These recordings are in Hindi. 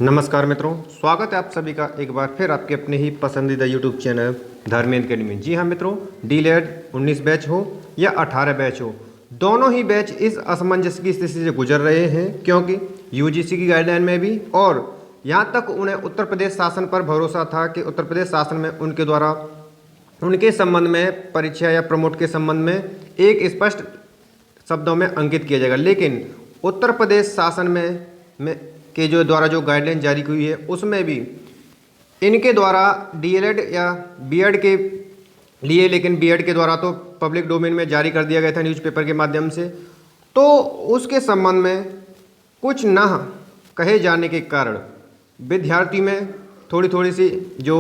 नमस्कार मित्रों, स्वागत है आप सभी का एक बार फिर आपके अपने ही पसंदीदा यूट्यूब चैनल धर्मेंद्र अकेडमी। जी हाँ मित्रों, डीएलएड 19 बैच हो या 18 बैच हो, दोनों ही बैच इस असमंजस की स्थिति से गुजर रहे हैं, क्योंकि यूजीसी की गाइडलाइन में भी और यहाँ तक उन्हें उत्तर प्रदेश शासन पर भरोसा था कि उत्तर प्रदेश शासन में उनके द्वारा उनके संबंध में परीक्षा या प्रमोट के संबंध में एक स्पष्ट शब्दों में अंकित किया जाएगा। लेकिन उत्तर प्रदेश शासन में के जो द्वारा जो गाइडलाइन जारी हुई है उसमें भी इनके द्वारा डीएलएड या बीएड के लिए, लेकिन बीएड के द्वारा तो पब्लिक डोमेन में जारी कर दिया गया था न्यूज़पेपर के माध्यम से, तो उसके संबंध में कुछ न कहे जाने के कारण विद्यार्थी में थोड़ी सी जो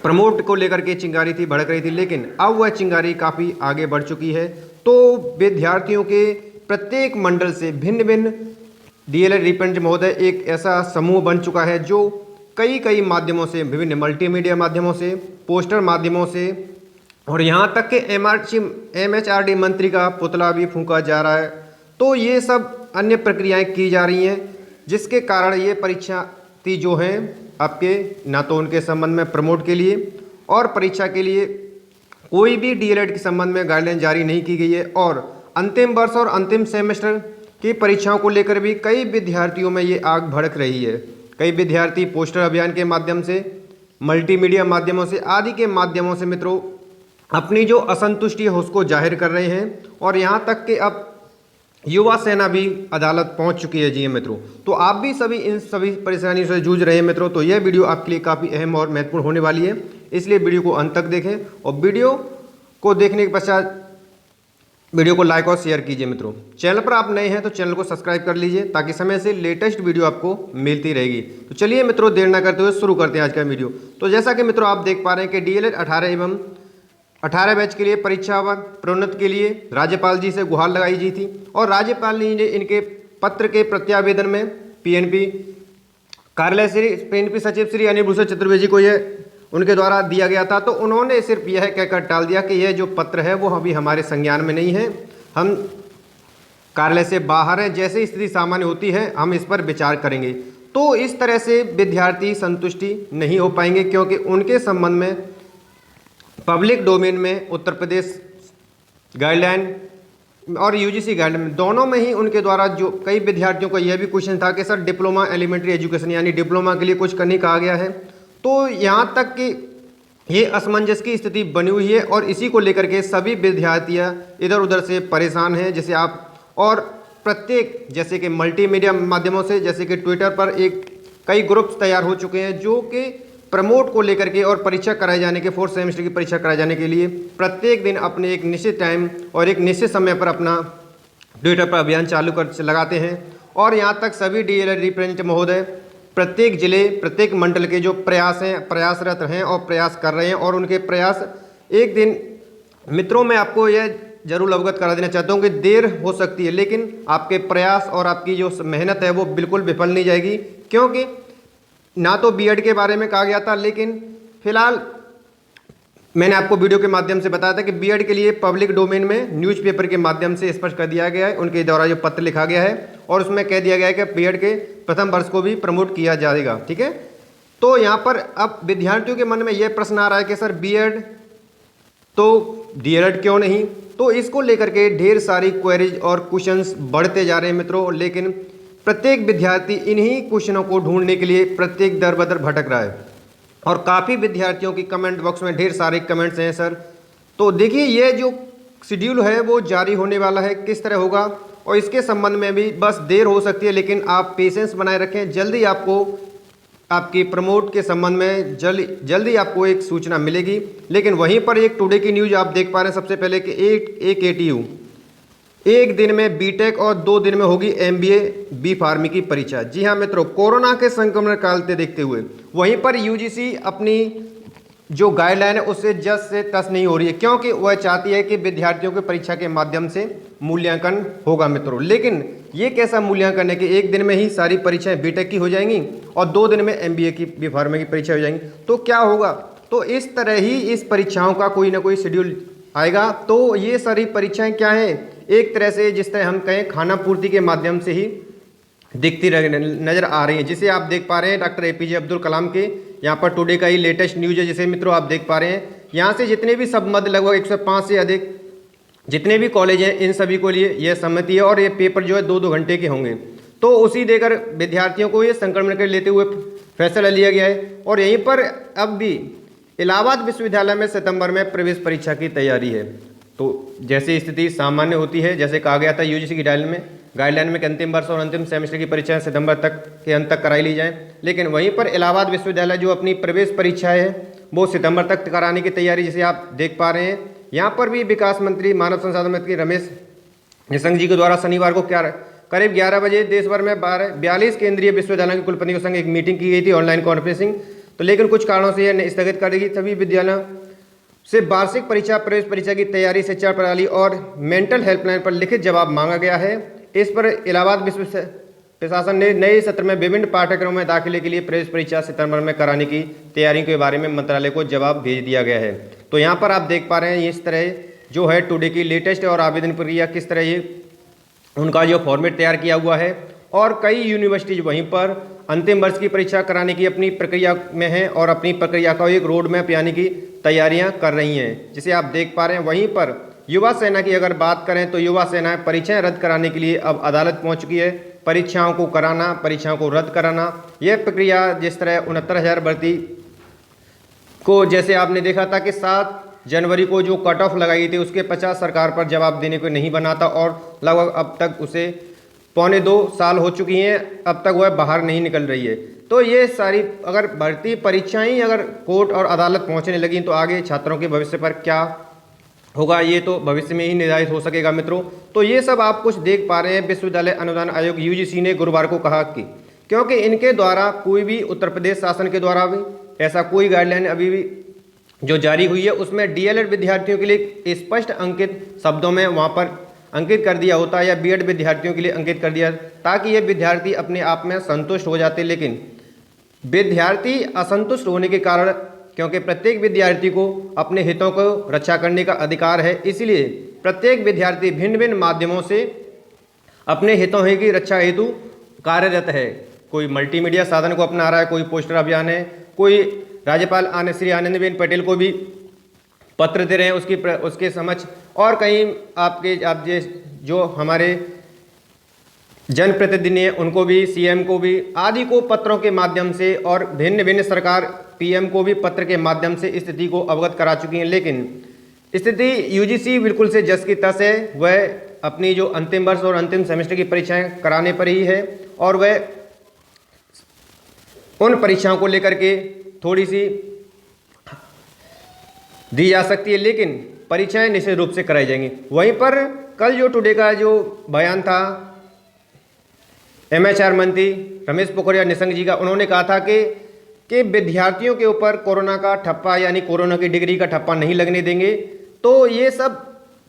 प्रमोट को लेकर के चिंगारी थी, भड़क रही थी। लेकिन अब वह चिंगारी काफ़ी आगे बढ़ चुकी है। तो विद्यार्थियों के प्रत्येक मंडल से भिन्न भिन्न डीएलएड रिप्रेजेंटेटिव महोदय एक ऐसा समूह बन चुका है जो कई माध्यमों से, विभिन्न मल्टीमीडिया माध्यमों से, पोस्टर माध्यमों से और यहाँ तक कि एमएचआरडी मंत्री का पुतला भी फूंका जा रहा है। तो ये सब अन्य प्रक्रियाएं की जा रही हैं, जिसके कारण ये परीक्षार्थी जो हैं आपके ना तो उनके संबंध में प्रमोट के लिए और परीक्षा के लिए कोई भी डीएलएड के संबंध में गाइडलाइन जारी नहीं की गई है। और अंतिम वर्ष और अंतिम सेमेस्टर की परीक्षाओं को लेकर भी कई विद्यार्थियों में ये आग भड़क रही है। कई विद्यार्थी पोस्टर अभियान के माध्यम से, मल्टीमीडिया माध्यमों से, आदि के माध्यमों से मित्रों अपनी जो असंतुष्टि है उसको जाहिर कर रहे हैं। और यहाँ तक कि अब युवा सेना भी अदालत पहुँच चुकी है। जी मित्रों, तो आप भी सभी इन सभी परेशानियों से जूझ रहे हैं मित्रों, तो यह वीडियो आपके लिए काफ़ी अहम और महत्वपूर्ण होने वाली है, इसलिए वीडियो को अंत तक देखें और वीडियो को देखने के पश्चात वीडियो को लाइक और शेयर कीजिए। मित्रों, चैनल पर आप नए हैं तो चैनल को सब्सक्राइब कर लीजिए ताकि समय से लेटेस्ट वीडियो आपको मिलती रहेगी। तो चलिए मित्रों, देर ना करते हुए शुरू करते हैं आज का वीडियो। तो जैसा कि मित्रों आप देख पा रहे हैं कि डीएलएड 18 एवं 18 बैच के लिए परीक्षा व प्रोन्नत के लिए राज्यपाल जी से गुहार लगाई गई थी और राज्यपाल ने इनके पत्र के प्रत्यावेदन में पीएनपी सचिव श्री अनिल भूषण चतुर्वेदी को यह उनके द्वारा दिया गया था। तो उन्होंने सिर्फ यह कहकर टाल दिया कि यह जो पत्र है वो अभी हमारे संज्ञान में नहीं है, हम कार्यालय से बाहर हैं, जैसे स्थिति सामान्य होती है हम इस पर विचार करेंगे। तो इस तरह से विद्यार्थी संतुष्टि नहीं हो पाएंगे, क्योंकि उनके संबंध में पब्लिक डोमेन में उत्तर प्रदेश गाइडलाइन और यूजीसी गाइडलाइन दोनों में ही उनके द्वारा जो कई विद्यार्थियों का यह भी क्वेश्चन था कि सर डिप्लोमा एलिमेंट्री एजुकेशन यानी डिप्लोमा के लिए कुछ करने कहा गया है। तो यहाँ तक कि ये असमंजस की स्थिति बनी हुई है और इसी को लेकर के सभी विद्यार्थियाँ इधर उधर से परेशान हैं। जैसे आप और प्रत्येक जैसे कि मल्टीमीडिया माध्यमों से, जैसे कि ट्विटर पर कई ग्रुप्स तैयार हो चुके हैं जो कि प्रमोट को लेकर के और परीक्षा कराए जाने के 4th सेमेस्टर की परीक्षा कराए जाने के लिए प्रत्येक दिन अपने एक निश्चित टाइम और एक निश्चित समय पर अपना ट्विटर पर अभियान चालू कर लगाते हैं। और यहाँ तक सभी डीएलएड रिप्रेजेंटेटिव महोदय प्रत्येक जिले, प्रत्येक मंडल के जो प्रयासरत हैं और प्रयास कर रहे हैं और उनके प्रयास एक दिन मित्रों मैं आपको यह जरूर अवगत करा देना चाहता हूं कि देर हो सकती है, लेकिन आपके प्रयास और आपकी जो मेहनत है वो बिल्कुल विफल नहीं जाएगी। क्योंकि ना तो बीएड के बारे में कहा गया था, लेकिन फिलहाल मैंने आपको वीडियो के माध्यम से बताया था कि बीएड के लिए पब्लिक डोमेन में न्यूज़पेपर के माध्यम से स्पष्ट कर दिया गया है, उनके द्वारा जो पत्र लिखा गया है और उसमें कह दिया गया है कि बीएड के प्रथम वर्ष को भी प्रमोट किया जाएगा। ठीक है, तो यहाँ पर अब विद्यार्थियों के मन में यह प्रश्न आ रहा है कि सर बीएड तो डीएलएड क्यों नहीं। तो इसको लेकर के ढेर सारी क्वेरीज और क्वेश्चंस बढ़ते जा रहे हैं मित्रों, लेकिन प्रत्येक विद्यार्थी इन्हीं क्वेश्चनों को ढूंढने के लिए प्रत्येक दर बदर भटक रहा है। और काफ़ी विद्यार्थियों की कमेंट बॉक्स में ढेर सारे कमेंट्स हैं सर। तो देखिए, ये जो शेड्यूल है वो जारी होने वाला है, किस तरह होगा और इसके संबंध में भी बस देर हो सकती है, लेकिन आप पेशेंस बनाए रखें। जल्दी आपको आपकी प्रमोट के संबंध में जल्दी आपको एक सूचना मिलेगी। लेकिन वहीं पर एक टुडे की न्यूज़ आप देख पा रहे हैं सबसे पहले कि एक एटीयू एक दिन में बीटेक और 2 दिन में होगी एमबीए बी फार्मी की परीक्षा। जी हाँ मित्रों, कोरोना के संक्रमण काल से देखते हुए वहीं पर यूजीसी अपनी जो गाइडलाइन है उससे जस से तस नहीं हो रही है, क्योंकि वह चाहती है कि विद्यार्थियों के परीक्षा के माध्यम से मूल्यांकन होगा मित्रों। लेकिन ये कैसा मूल्यांकन है कि एक दिन में ही सारी परीक्षाएं बीटेक की हो जाएंगी और 2 दिन में एमबीए की बी फार्मा की परीक्षा हो जाएंगी, तो क्या होगा। तो इस तरह ही इस परीक्षाओं का कोई ना कोई शेड्यूल आएगा। तो ये सारी परीक्षाएं क्या हैं, एक तरह से जिस तरह हम कहें खाना पूर्ति के माध्यम से ही दिखती नजर आ रही हैं, जिसे आप देख पा रहे हैं डॉक्टर एपीजे अब्दुल कलाम के यहाँ पर टुडे का ही लेटेस्ट न्यूज़ है, जिसे मित्रों आप देख पा रहे हैं। यहाँ से जितने भी सब मध्य लगभग 105 से अधिक जितने भी कॉलेज हैं, इन सभी को लिए यह सहमति है और ये पेपर जो है 2-2 घंटे के होंगे। तो उसी देकर विद्यार्थियों को ये संक्रमण कर लेते हुए फैसला लिया गया है। और यहीं पर अब भी इलाहाबाद विश्वविद्यालय में सितंबर में प्रवेश परीक्षा की तैयारी है। तो जैसे स्थिति सामान्य होती है, जैसे कहा गया था यूजीसी की गाइडलाइन में कि अंतिम वर्ष और अंतिम सेमेस्टर की परीक्षाएं सितंबर तक के अंत तक कराई ली जाएं, लेकिन वहीं पर इलाहाबाद विश्वविद्यालय जो अपनी प्रवेश परीक्षा है वो सितंबर तक कराने की तैयारी, जिसे आप देख पा रहे हैं। यहाँ पर भी विकास मंत्री मानव संसाधन मंत्री रमेश निशंक जी के द्वारा शनिवार को करीब 11 बजे देश भर में 42 केंद्रीय विश्वविद्यालयों के कुलपतियों के संग एक मीटिंग की गई थी, ऑनलाइन कॉन्फ्रेंसिंग। तो लेकिन कुछ कारणों से यह स्थगित कर दी गई। सभी विद्यालयों से वार्षिक परीक्षा, प्रवेश परीक्षा की तैयारी, शिक्षा प्रणाली और मेंटल हेल्पलाइन पर लिखित जवाब मांगा गया है। इस पर इलाहाबाद विश्व प्रशासन ने नए सत्र में विभिन्न पाठ्यक्रमों में दाखिले के लिए प्रवेश परीक्षा सितंबर में कराने की तैयारी के बारे में मंत्रालय को जवाब भेज दिया गया है। तो यहाँ पर आप देख पा रहे हैं इस तरह जो है टुडे की लेटेस्ट और आवेदन प्रक्रिया किस तरह ये उनका जो फॉर्मेट तैयार किया हुआ है। और कई यूनिवर्सिटीज वहीं पर अंतिम वर्ष की परीक्षा कराने की अपनी प्रक्रिया में हैं और अपनी प्रक्रिया का एक रोड मैप यानी कि तैयारियां कर रही हैं, जिसे आप देख पा रहे हैं। वहीं पर युवा सेना की अगर बात करें तो युवा सेना परीक्षाएं रद्द कराने के लिए अब अदालत पहुंच चुकी है। परीक्षाओं को कराना, परीक्षाओं को रद्द कराना, यह प्रक्रिया जिस तरह 69,000 भर्ती को जैसे आपने देखा था कि 7 जनवरी को जो कट ऑफ लगाई थी उसके 50 सरकार पर जवाब देने को नहीं बना था और लगभग अब तक उसे 1.25-2 साल हो चुकी हैं, अब तक वह बाहर नहीं निकल रही है। तो ये सारी अगर भर्ती परीक्षाएं अगर कोर्ट और अदालत पहुंचने लगी तो आगे छात्रों के भविष्य पर क्या होगा ये तो भविष्य में ही निर्धारित हो सकेगा मित्रों। तो ये सब आप कुछ देख पा रहे हैं। विश्वविद्यालय अनुदान आयोग यूजीसी ने गुरुवार को कहा कि क्योंकि इनके द्वारा कोई भी उत्तर प्रदेश शासन के द्वारा भी ऐसा कोई गाइडलाइन अभी भी जो जारी हुई है उसमें डीएलएड विद्यार्थियों के लिए स्पष्ट अंकित शब्दों में वहाँ पर अंकित कर दिया होता है या बीएड विद्यार्थियों के लिए अंकित कर दिया, ताकि ये विद्यार्थी अपने आप में संतुष्ट हो जाते। लेकिन विद्यार्थी असंतुष्ट होने के कारण, क्योंकि प्रत्येक विद्यार्थी को अपने हितों को रक्षा करने का अधिकार है, इसलिए प्रत्येक विद्यार्थी भिन्न भिन्न माध्यमों से अपने हितों की रक्षा हेतु कार्यरत है। कोई मल्टीमीडिया साधन को अपना रहा है, कोई पोस्टर अभियान है, कोई राज्यपाल श्री आनंदीबेन पटेल को भी पत्र दे रहे हैं उसके समक्ष, और कहीं आप जो हमारे जनप्रतिनिधि हैं उनको भी, सीएम को भी, आदि को पत्रों के माध्यम से और भिन्न भिन्न सरकार पीएम को भी पत्र के माध्यम से स्थिति को अवगत करा चुकी हैं। लेकिन स्थिति यूजीसी बिल्कुल से जस की तस है। वह अपनी जो अंतिम वर्ष और अंतिम सेमेस्टर की परीक्षाएं कराने पर ही है और वह उन परीक्षाओं को लेकर के थोड़ी सी दी जा सकती है, लेकिन परीक्षाएं निश्चित रूप से कराई जाएंगी। वहीं पर कल जो टुडे का जो बयान था एमएचआर मंत्री रमेश पोखरियाल निशंक जी का, उन्होंने कहा था कि विद्यार्थियों के ऊपर कोरोना का ठप्पा यानी कोरोना की डिग्री का ठप्पा नहीं लगने देंगे। तो ये सब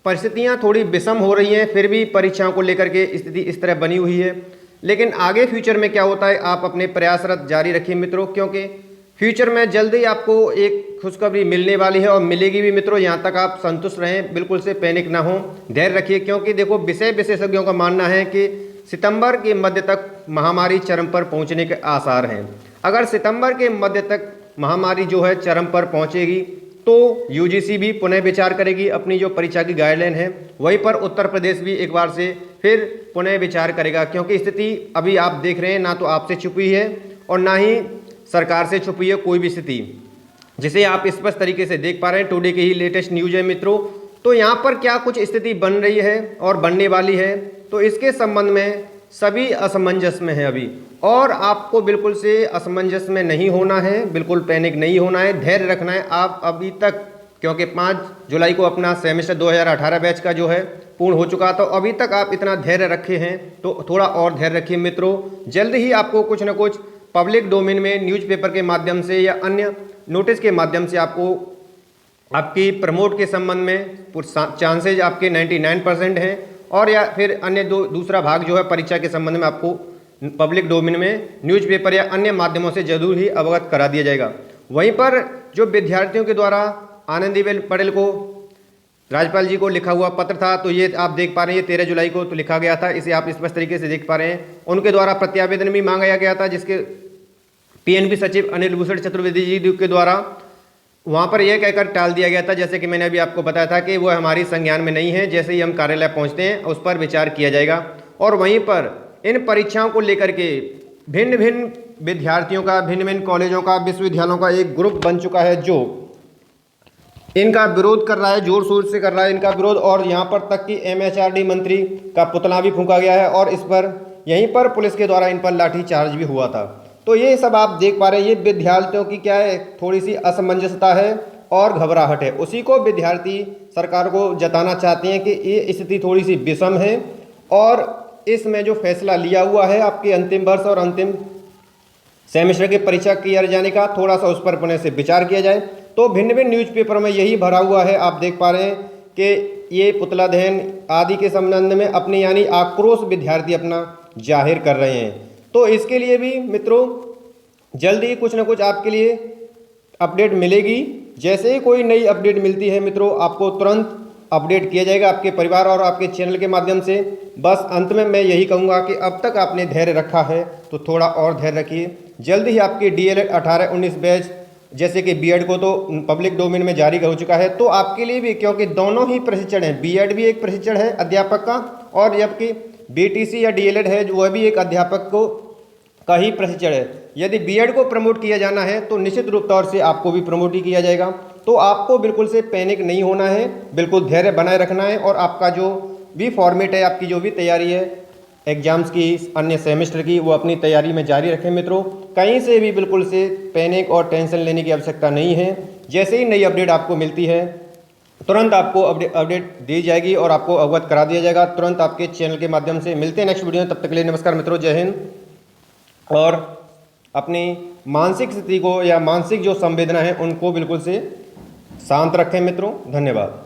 परिस्थितियां थोड़ी विषम हो रही हैं, फिर भी परीक्षाओं को लेकर के स्थिति इस तरह बनी हुई है। लेकिन आगे फ्यूचर में क्या होता है, आप अपने प्रयासरत जारी रखिए मित्रों, क्योंकि फ्यूचर में जल्द ही आपको एक खुशखबरी मिलने वाली है और मिलेगी भी मित्रों। यहाँ तक आप संतुष्ट रहें, बिल्कुल से पैनिक ना हो, धैर्य रखिए, क्योंकि देखो विषय विशेषज्ञों का मानना है कि सितंबर के मध्य तक महामारी चरम पर पहुँचने के आसार हैं। अगर सितंबर के मध्य तक महामारी जो है चरम पर पहुँचेगी तो यूजीसी भी पुनः विचार करेगी अपनी जो परीक्षा की गाइडलाइन है। वहीं पर उत्तर प्रदेश भी एक बार से फिर पुनः विचार करेगा, क्योंकि स्थिति अभी आप देख रहे हैं ना तो आपसे छुपी है और ना ही सरकार से छुपी है कोई भी स्थिति, जिसे आप स्पष्ट तरीके से देख पा रहे हैं। टुडे की ही लेटेस्ट न्यूज है मित्रों। तो यहाँ पर क्या कुछ स्थिति बन रही है और बनने वाली है, तो इसके संबंध में सभी असमंजस में है अभी, और आपको बिल्कुल से असमंजस में नहीं होना है, बिल्कुल पैनिक नहीं होना है, धैर्य रखना है। आप अभी तक, क्योंकि 5 जुलाई को अपना सेमेस्टर 2018 बैच का जो है पूर्ण हो चुका, तो अभी तक आप इतना धैर्य रखे हैं तो थोड़ा और धैर्य रखिए मित्रों। जल्द ही आपको कुछ न कुछ पब्लिक डोमेन में न्यूज़पेपर के माध्यम से या अन्य नोटिस के माध्यम से आपको आपकी प्रमोट के संबंध में चांसेज आपके 99% हैं, और या फिर अन्य दूसरा भाग जो है परीक्षा के संबंध में आपको पब्लिक डोमेन में न्यूज़पेपर या अन्य माध्यमों से जरूर ही अवगत करा दिया जाएगा। वहीं पर जो विद्यार्थियों के द्वारा आनंदीबेन पटेल को राज्यपाल जी को लिखा हुआ पत्र था। तो ये आप देख पा रहे हैं, ये 13 जुलाई को तो लिखा गया था, इसे आप स्पष्ट तरीके से देख पा रहे हैं। उनके द्वारा प्रत्यावेदन भी मांगा गया था, जिसके पीएनबी सचिव अनिल भूषण चतुर्वेदी जी के द्वारा वहाँ पर यह कहकर टाल दिया गया था, जैसे कि मैंने अभी आपको बताया था कि वो हमारी संज्ञान में नहीं है, जैसे ही हम कार्यालय पहुँचते हैं उस पर विचार किया जाएगा। और वहीं पर इन परीक्षाओं को लेकर के भिन्न भिन्न विद्यार्थियों का, भिन्न भिन्न कॉलेजों का, विश्वविद्यालयों का एक ग्रुप बन चुका है जो इनका विरोध कर रहा है, जोर शोर से कर रहा है इनका विरोध। और यहाँ पर तक कि एमएचआरडी मंत्री का पुतला भी फूंका गया है और इस पर यहीं पर पुलिस के द्वारा इन पर लाठी चार्ज भी हुआ था। तो ये सब आप देख पा रहे हैं, ये विद्यार्थियों की क्या है, थोड़ी सी असमंजसता है और घबराहट है। उसी को विद्यार्थी सरकार को जताना चाहते हैं कि ये स्थिति थोड़ी सी विषम है और इसमें जो फैसला लिया हुआ है आपके अंतिम वर्ष और अंतिम सेमेस्टर की परीक्षा किए जाने का, थोड़ा सा उस पर पुनः से विचार किया जाए। तो भिन्न भिन्न न्यूज़पेपर में यही भरा हुआ है। आप देख पा रहे हैं कि ये पुतला दहन आदि के संबंध में अपने यानी आक्रोश विद्यार्थी अपना जाहिर कर रहे हैं। तो इसके लिए भी मित्रों जल्द ही कुछ ना कुछ आपके लिए अपडेट मिलेगी। जैसे ही कोई नई अपडेट मिलती है मित्रों, आपको तुरंत अपडेट किया जाएगा आपके परिवार और आपके चैनल के माध्यम से। बस अंत में मैं यही कहूँगा कि अब तक आपने धैर्य रखा है तो थोड़ा और धैर्य रखिए। जल्द ही आपकी डीएलएड 18-19 बैच, जैसे कि बीएड को तो पब्लिक डोमेन में जारी हो चुका है, तो आपके लिए भी, क्योंकि दोनों ही प्रशिक्षण हैं, बीएड भी एक प्रशिक्षण है अध्यापक का और जबकि बीटीसी या डीएलएड है वह भी एक अध्यापक को का ही प्रशिक्षण है। यदि बीएड को प्रमोट किया जाना है तो निश्चित रूप तौर से आपको भी प्रमोट ही किया जाएगा। तो आपको बिल्कुल से पैनिक नहीं होना है, बिल्कुल धैर्य बनाए रखना है और आपका जो भी फॉर्मेट है, आपकी जो भी तैयारी है एग्जाम्स की, अन्य सेमेस्टर की, वो अपनी तैयारी में जारी रखें मित्रों। कहीं से भी बिल्कुल से पैनिक और टेंशन लेने की आवश्यकता नहीं है। जैसे ही नई अपडेट आपको मिलती है तुरंत आपको अपडेट दी जाएगी और आपको अवगत करा दिया जाएगा तुरंत आपके चैनल के माध्यम से। मिलते हैं नेक्स्ट वीडियो में, तब तक के लिए नमस्कार मित्रों, जय हिंद। और अपनी मानसिक स्थिति को या मानसिक जो संवेदना है उनको बिल्कुल से शांत रखें मित्रों। धन्यवाद।